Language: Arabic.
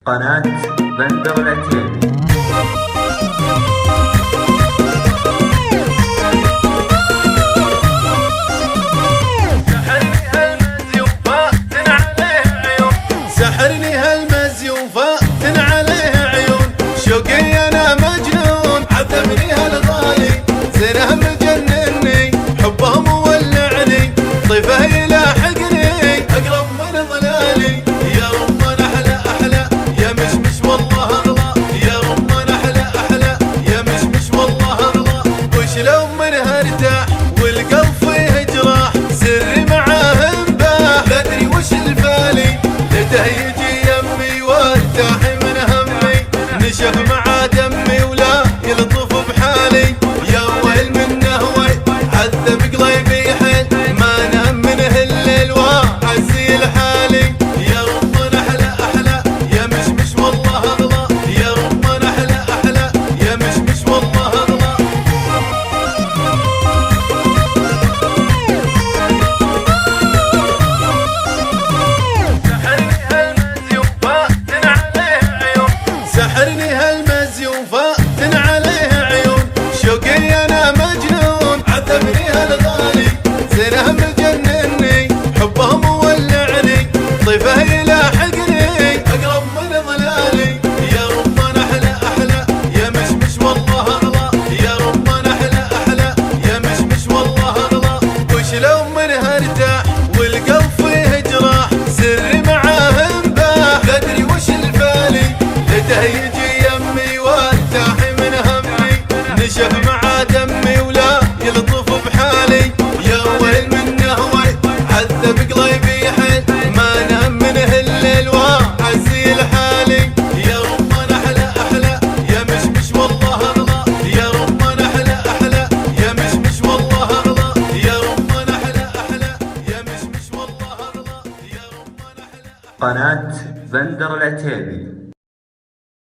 قناة بندر العتيبي. سحرني هالمزي وفاتن عليه عيون، شوقي انا مجنون، عذبني هالغالي، زينه مجنني، حبه مولعني، طيفه يلاحقني، اقرب من ظلالي، يا رمان احلى احلى، يا مشمش والله اغلى، يا رمان احلى احلى، يا مشمش والله اغلى، وش لو منها ارتاح والقلب فيه جراح، سري معاه انباح، لا ادري وش الفالي، لته يجي يمي وارتاح من همي، نشف مع دمي ولا يلطف بحالي، يا ويل منه ويل عذب قلبي حيل، ما نام منه الليل وعزي لحالي، يا رمان احلى احلى، يا مشمش والله اغلى، يا رمان احلى احلى، يا مشمش والله اغلى. سحرني هالمزي وفاتن عليه عيون، شوقي انا مجنون، عذبني هالغالي، زينه مجنني، حبه مولعني، طيفه يلاحقني، اقرب من ظلالي، يا رمان احلى احلى، يا مشمش والله اغلى، يا رمان احلى احلى، يا مشمش والله اغلى، وش لو منها ارتاح والقلب فيه جراح، سري معاه انباح، لا ادري وش الفالي، لته يجي يمي وارتاح من همي، نشف مع دمي ولا يلطف بحالي، يا ويل منه ويل عذب قلبي حيل، ما نام منه الليل وعزي لحالي، يا رمان احلى احلى، يا مشمش والله اغلى، يا رمان احلى احلى، يا مشمش والله اغلى، يا رمان احلى احلى، يا مشمش والله اغلى، يا رمان احلى. قناة بندر العتيبي.